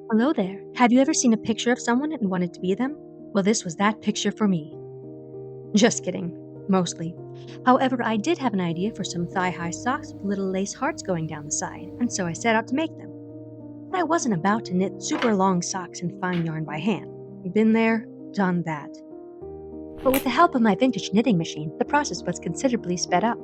Hello there. Have you ever seen a picture of someone and wanted to be them? Well, this was that picture for me. Just kidding. Mostly. However, I did have an idea for some thigh-high socks with little lace hearts going down the side, and so I set out to make them. But I wasn't about to knit super long socks in fine yarn by hand. Been there, done that. But with the help of my vintage knitting machine, the process was considerably sped up.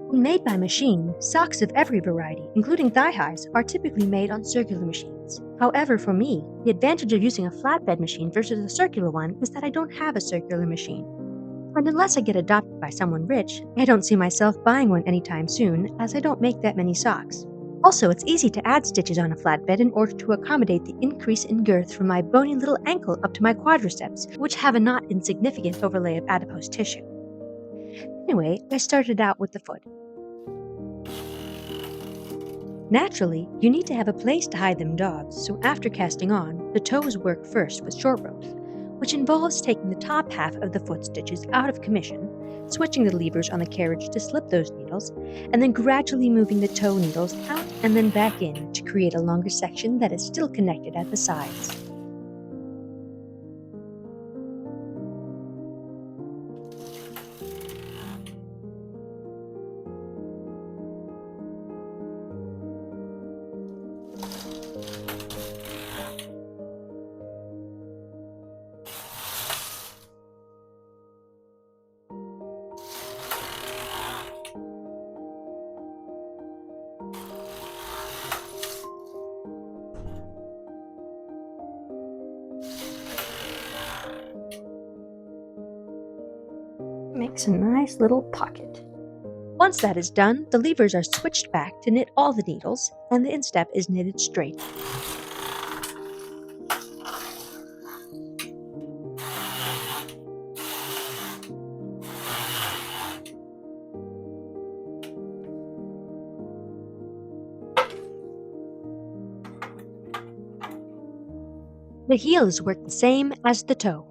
When made by machine, socks of every variety, including thigh-highs, are typically made on circular machines. However, for me, the advantage of using a flatbed machine versus a circular one is that I don't have a circular machine. And unless I get adopted by someone rich, I don't see myself buying one anytime soon, as I don't make that many socks. Also, it's easy to add stitches on a flatbed in order to accommodate the increase in girth from my bony little ankle up to my quadriceps, which have a not insignificant overlay of adipose tissue. Anyway, I started out with the foot. Naturally, you need to have a place to hide them dogs, so after casting on, the toes work first with short ropes, which involves taking the top half of the foot stitches out of commission, switching the levers on the carriage to slip those needles, and then gradually moving the toe needles out and then back in to create a longer section that is still connected at the sides. Makes a nice little pocket. Once that is done, the levers are switched back to knit all the needles, and the instep is knitted straight. The heel is worked the same as the toe.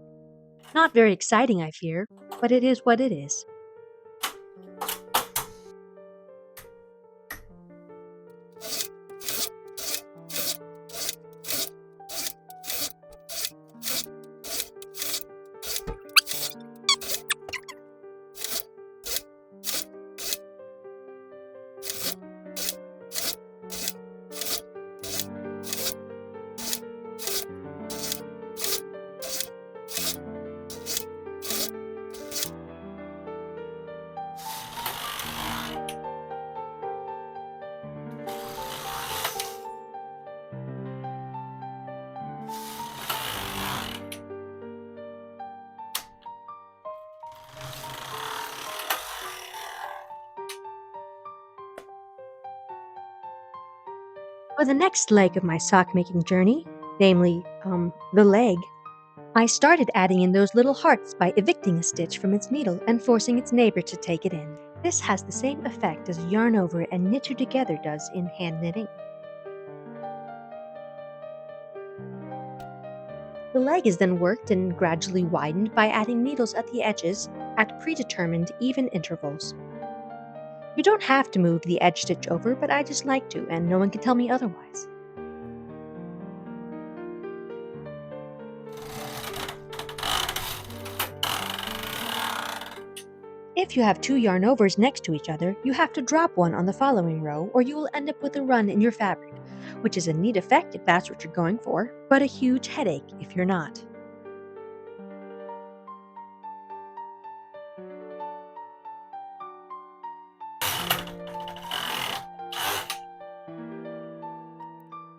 Not very exciting, I fear, but it is what it is. For the next leg of my sock-making journey, namely, the leg, I started adding in those little hearts by evicting a stitch from its needle and forcing its neighbor to take it in. This has the same effect as yarn over and knit two together does in hand knitting. The leg is then worked and gradually widened by adding needles at the edges at predetermined even intervals. You don't have to move the edge stitch over, but I just like to, and no one can tell me otherwise. If you have two yarn overs next to each other, you have to drop one on the following row, or you will end up with a run in your fabric, which is a neat effect if that's what you're going for, but a huge headache if you're not.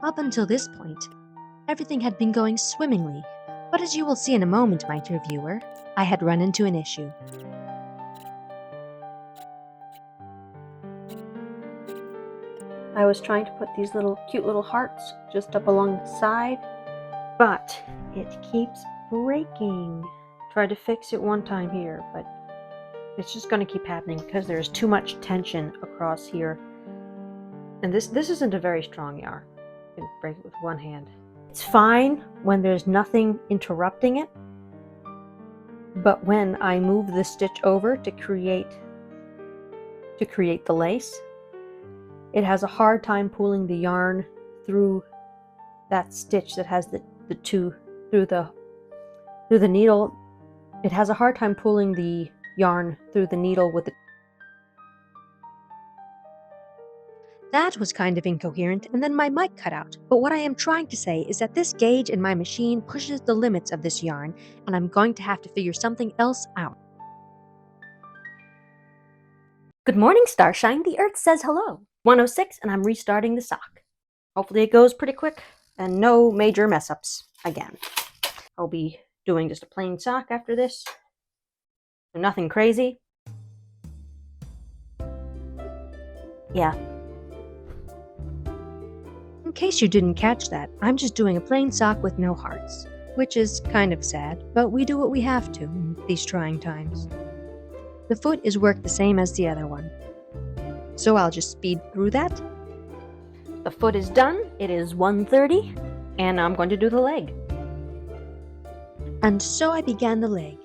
Up until this point, everything had been going swimmingly, but as you will see in a moment, my dear viewer, I had run into an issue. I was trying to put these cute little hearts just up along the side, but it keeps breaking. Tried to fix it one time here, but it's just going to keep happening because there's too much tension across here. And this isn't a very strong yarn. You can break it with one hand. It's fine when there's nothing interrupting it, but when I move the stitch over to create the lace, it has a hard time pulling the yarn through that stitch that has the two through the needle. It has a hard time pulling the yarn through the needle with the... That was kind of incoherent, and then my mic cut out. But what I am trying to say is that this gauge in my machine pushes the limits of this yarn, and I'm going to have to figure something else out. Good morning, Starshine. The Earth says hello. 106, and I'm restarting the sock. Hopefully it goes pretty quick, and no major mess-ups again. I'll be doing just a plain sock after this. Nothing crazy. Yeah. In case you didn't catch that, I'm just doing a plain sock with no hearts, which is kind of sad, but we do what we have to in these trying times. The foot is worked the same as the other one, so I'll just speed through that. The foot is done, it is 1:30, and I'm going to do the leg. And so I began the leg.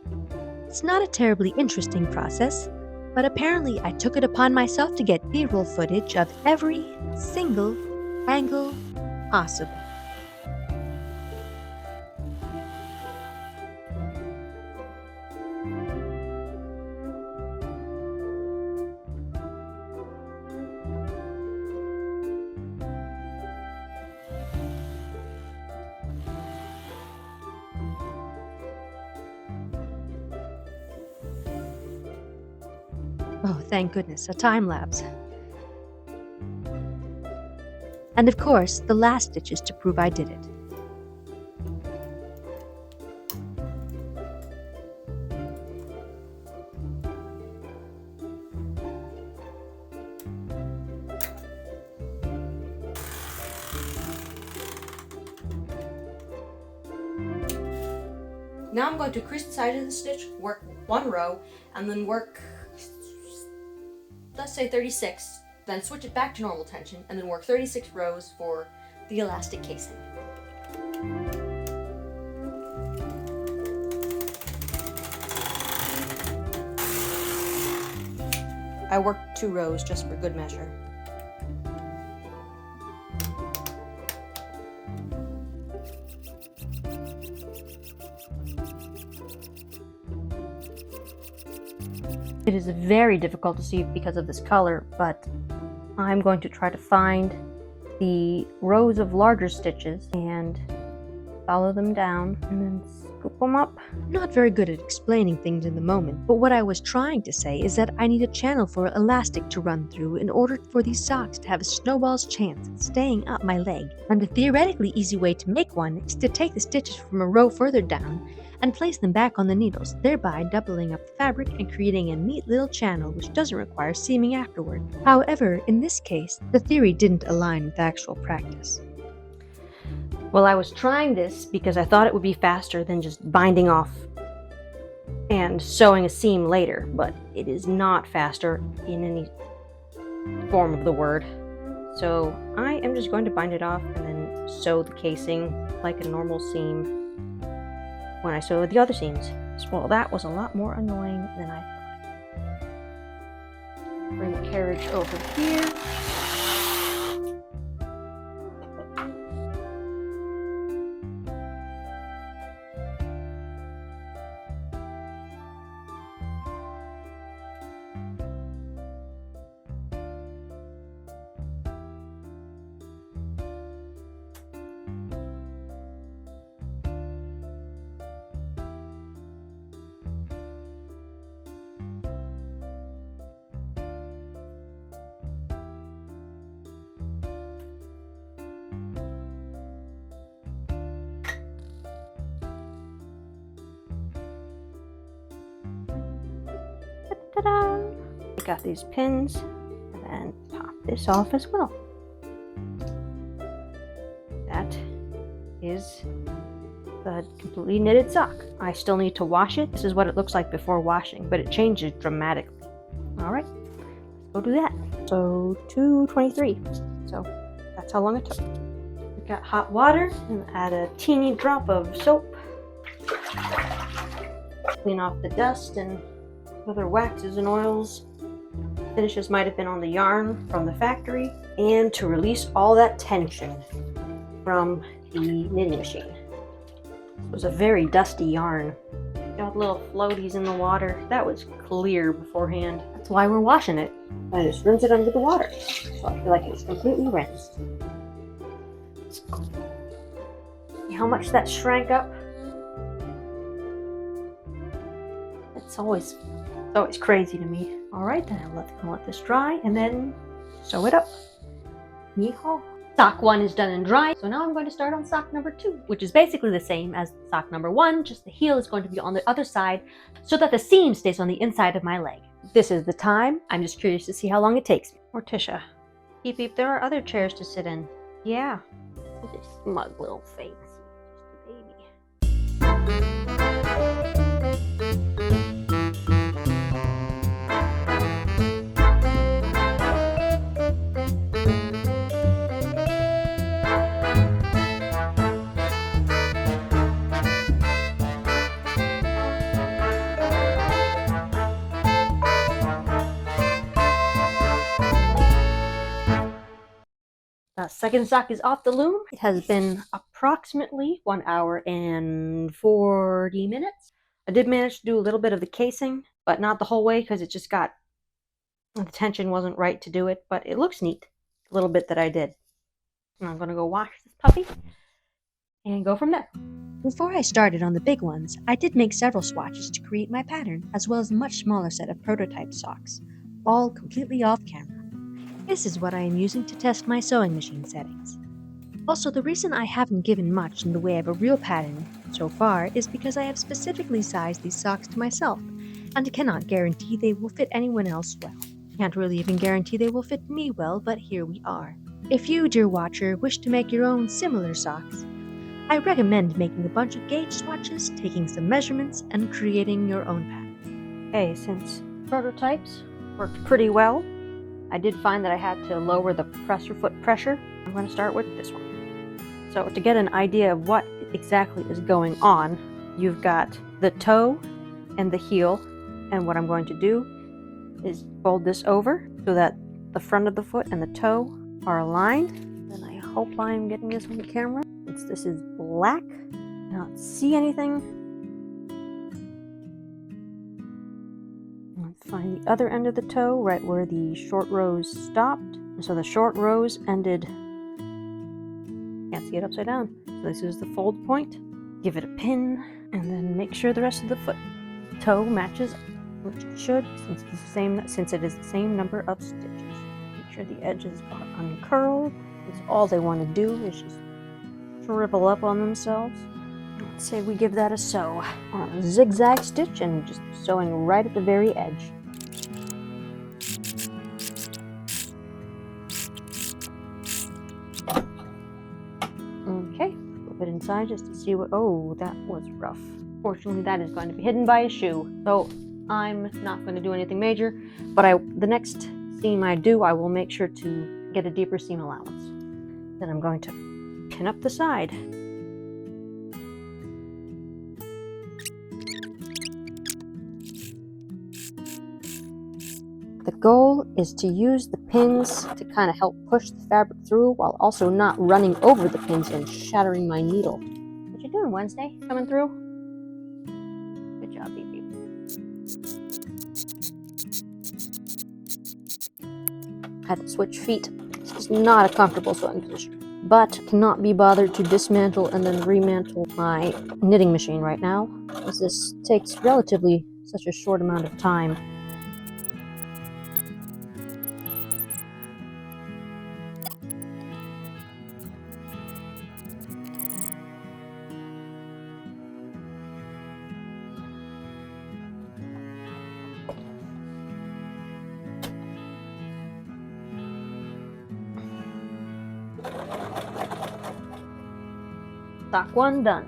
It's not a terribly interesting process, but apparently I took it upon myself to get B-roll footage of every single angle possible. Oh, thank goodness, a time lapse. And of course, the last stitches to prove I did it. Now I'm going to crease the side of the stitch, work one row, and then work, let's say 36, then switch it back to normal tension, and then work 36 rows for the elastic casing. I worked 2 rows just for good measure. It is very difficult to see because of this color, but I'm going to try to find the rows of larger stitches and follow them down and then scoop them up. I'm not very good at explaining things in the moment, but what I was trying to say is that I need a channel for elastic to run through in order for these socks to have a snowball's chance at staying up my leg. And a theoretically easy way to make one is to take the stitches from a row further down and place them back on the needles, thereby doubling up the fabric and creating a neat little channel which doesn't require seaming afterward. However, in this case, the theory didn't align with actual practice. Well, I was trying this because I thought it would be faster than just binding off and sewing a seam later, but it is not faster in any form of the word. So I am just going to bind it off and then sew the casing like a normal seam when I sew the other seams. Well, that was a lot more annoying than I thought. Bring the carriage over here. Ta-da! I got these pins, and then pop this off as well. That is the completely knitted sock. I still need to wash it. This is what it looks like before washing, but it changes dramatically. Alright, let's go do that. So 2:23. So that's how long it took. We got hot water and add a teeny drop of soap. Clean off the dust and other waxes and oils finishes might have been on the yarn from the factory, and to release all that tension from the knitting machine. It was a very dusty yarn. Got little floaties in the water. That was clear beforehand. That's why we're washing it. I just rinse it under the water, so I feel like it's completely rinsed. See how much that shrank up? It's always crazy to me. All right, then I'll let this dry and then sew it up. Yeehaw. Sock 1 is done and dry, so now I'm going to start on sock number 2, which is basically the same as sock number 1, just the heel is going to be on the other side so that the seam stays on the inside of my leg. This is the time. I'm just curious to see how long it takes me. Morticia. Beep beep, there are other chairs to sit in. Yeah. Look at this smug little face. Just a baby. Second sock is off the loom. It has been approximately 1 hour and 40 minutes. I did manage to do a little bit of the casing, but not the whole way because it just got, the tension wasn't right to do it, but it looks neat, a little bit that I did. And I'm going to go wash this puppy and go from there. Before I started on the big ones, I did make several swatches to create my pattern, as well as a much smaller set of prototype socks, all completely off camera. This is what I am using to test my sewing machine settings. Also, the reason I haven't given much in the way of a real pattern so far is because I have specifically sized these socks to myself, and cannot guarantee they will fit anyone else well. Can't really even guarantee they will fit me well, but here we are. If you, dear watcher, wish to make your own similar socks, I recommend making a bunch of gauge swatches, taking some measurements, and creating your own pattern. Okay, since prototypes worked pretty well, I did find that I had to lower the presser foot pressure. I'm going to start with this one. So to get an idea of what exactly is going on, you've got the toe and the heel, and what I'm going to do is fold this over so that the front of the foot and the toe are aligned. And I hope I'm getting this on the camera. Since this is black, I don't see anything. Find the other end of the toe right where the short rows stopped. And so the short rows ended, can't see it upside down. So this is the fold point. Give it a pin and then make sure the rest of the foot toe matches, which it should, since it is the same number of stitches. Make sure the edges are uncurled, because all they want to do is just shrivel up on themselves. Let's say we give that a sew on a zigzag stitch and just sewing right at the very edge. Okay, flip it inside just to see what, oh, that was rough. Fortunately, that is going to be hidden by a shoe, so I'm not going to do anything major, but the next seam I do, I will make sure to get a deeper seam allowance. Then I'm going to pin up the side. The goal is to use the pins to kind of help push the fabric through while also not running over the pins and shattering my needle. What you doing, Wednesday? Coming through? Good job, Beep Beep. Had to switch feet. This is not a comfortable sewing position, but cannot be bothered to dismantle and then remantle my knitting machine right now, as this takes relatively such a short amount of time. Sock 1 done.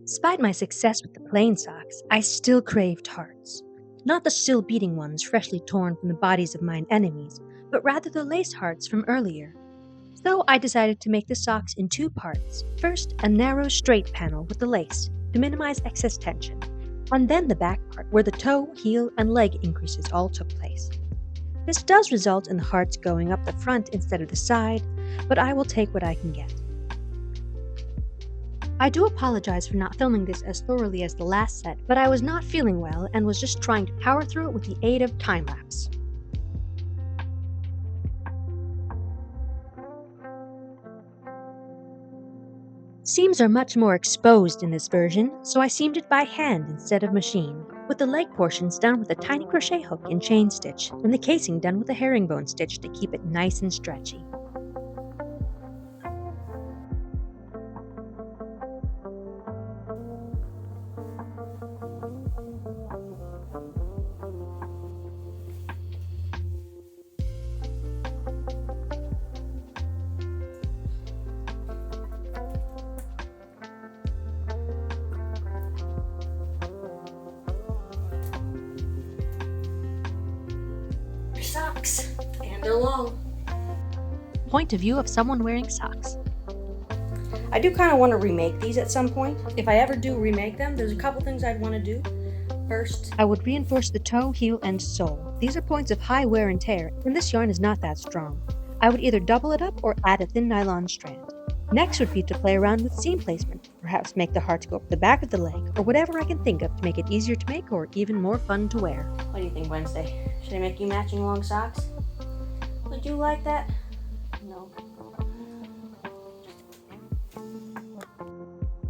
Despite my success with the plain socks, I still craved hearts. Not the still beating ones freshly torn from the bodies of mine enemies, but rather the lace hearts from earlier. So I decided to make the socks in two parts. First, a narrow straight panel with the lace to minimize excess tension, and then the back part where the toe, heel, and leg increases all took place. This does result in the hearts going up the front instead of the side, but I will take what I can get. I do apologize for not filming this as thoroughly as the last set, but I was not feeling well and was just trying to power through it with the aid of time-lapse. Seams are much more exposed in this version, so I seamed it by hand instead of machine, with the leg portions done with a tiny crochet hook and chain stitch, and the casing done with a herringbone stitch to keep it nice and stretchy. Socks, and they're long. Point of view of someone wearing socks. I do kind of want to remake these at some point. If I ever do remake them, there's a couple things I'd want to do. First, I would reinforce the toe, heel, and sole. These are points of high wear and tear, and this yarn is not that strong. I would either double it up or add a thin nylon strand. Next would be to play around with seam placement, perhaps make the hearts go up the back of the leg, or whatever I can think of to make it easier to make or even more fun to wear. what do you think, Wednesday? Should I make you matching long socks? Would you like that? No.